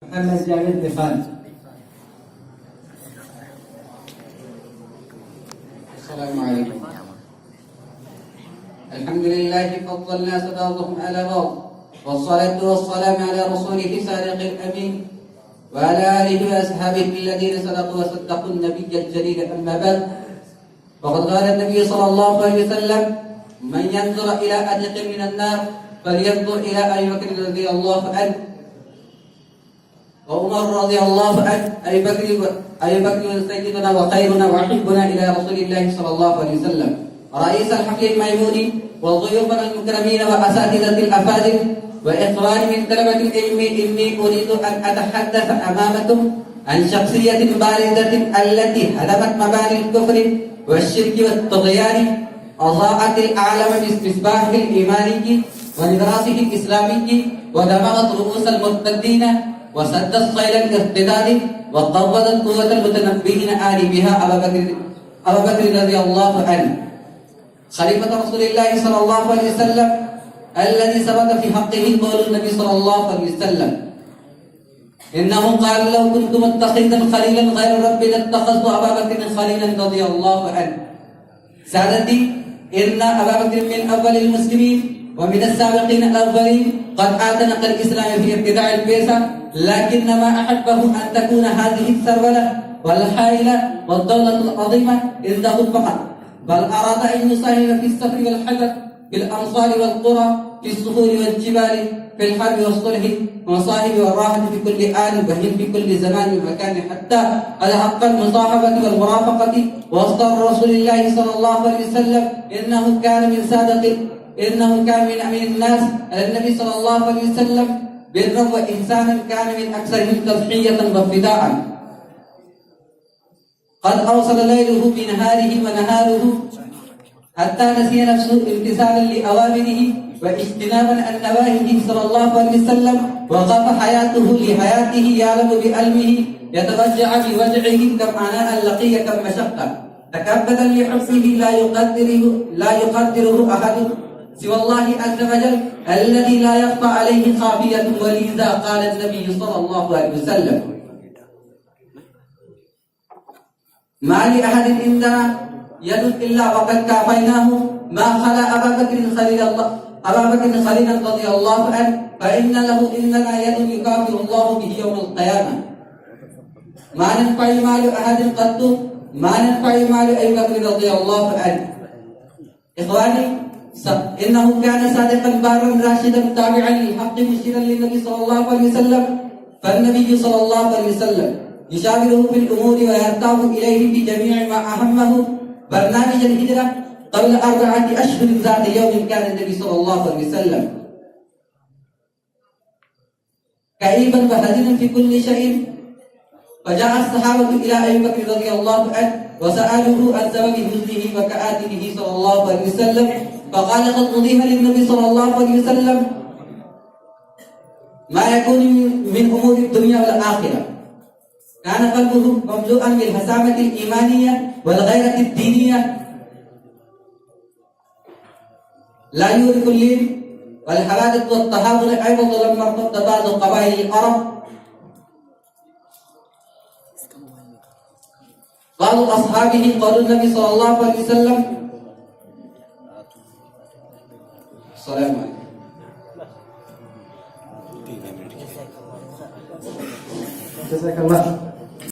محمد جاويد دخان. السلام عليكم. الحمد لله فضل الناس بعضهم على بعض، والصلاة والسلام على رسوله صادق الأمين وعلى آله وأصحابه الذين صدقوا وصدقوا النبي الجليل. أما بعد، فقد قال النبي صلى الله عليه وسلم: من ينظر إلى أدق من النار فلينظر إلى أبي بكر رضي الله عنه وعمر رضي الله عنه. أبي بكر سيدنا وخيرنا وأحبنا إلى رسول الله صلى الله عليه وسلم، رئيس الحفل الميمون وضيوف المكرمين وأساتذة الأفاضل وإخواني من طلبة العلم. إني أريد أن أتحدث أمامكم عن شخصية بارزة التي هدمت مباني الكفر والشرك والطغيان، أضاءت العالم بمصباح الإيماني ونبراسه الإسلامي، ودمغت رؤوس المرتدين وسدت صيل الارتداد، وقوضت قوة المتنبهين آل بها أبا بكر رضي الله عنه، خليفة رسول الله صلى الله عليه وسلم، الذي ثبت في حقه قول النبي صلى الله عليه وسلم: إنه قال: لو كنت متخذا خليلا غير ربي لاتخذت أبا بكر خليلا رضي الله عنه. سادتي، إن أبا بكر من أول المسلمين ومن السابقين الأولين، قد اعتنق الإسلام في ابتداء البعثة، لكن ما أحبه أن تكون هذه الثروة والحائلة والدولة العظيمة عنده فقط، بل أراد أن يساهم في السفر والحجر، في الأمصار والقرى، في الصخور والجبال، في الحرب والصلح والمصائب والراحة في كل آن وحين في كل زمان ومكان، حتى على حق المصاحبة والمرافقة وسط رسول الله صلى الله عليه وسلم. إنه كان من أمين الناس على النبي صلى الله عليه وسلم برا وإحسانا، كان من أكثرهم تضحية وفداء، قد أوصل ليله بنهاره ونهاره حتى نسي نفسه امتثالا لأوامره واجتنابا عن نواهيه صلى الله عليه وسلم، وقف حياته لحياته يعلم بعلمه، يتوجع بوجعه كم عناء لقي كم مشقة، تكبدا لحبسه لا يقدره أحد سوى الله عز وجل الذي لا يخفى عليه خافية. ولذا قال النبي صلى الله عليه وسلم: ما لأحد عندنا يد إلا وقد كافيناه، ما خلا أبا بكر خليلا رضي الله عنه، فإن له إننا يد يكافئ الله به يوم القيامة. ما ننفع مال أحد قط، ما ننفع مال أبي بكر رضي الله عنه. إخواني، إنه كان صادقا بارا راشدا تابعا للحق مشيرا للنبي صلى الله عليه وسلم، فالنبي صلى الله عليه وسلم يشاوره في الأمور ويرتاح إليه في جميع ما أهمه. برنامج الهجرة قبل 4 أشهر ذات يوم كان النبي صلى الله عليه وسلم كئيبا وحزينا في كل شيء، فجاء الصحابة إلى أبي بكر رضي الله عنه وسألوه عن سبب حزنه وكآبته صلى الله عليه وسلم، فقال: قد أضيف للنبي صلى الله عليه وسلم ما يكون من أمور الدنيا والآخرة، كان قلبه مملوءا بالهسامة الإيمانية والغيرة الدينية، لا يورث اللين والحوادث والتهاون أيضا لما ارتد بعض قبائل العرب. قالوا أصحابه قالوا النبي صلى الله عليه وسلم: السلام عليكم. جزاك الله.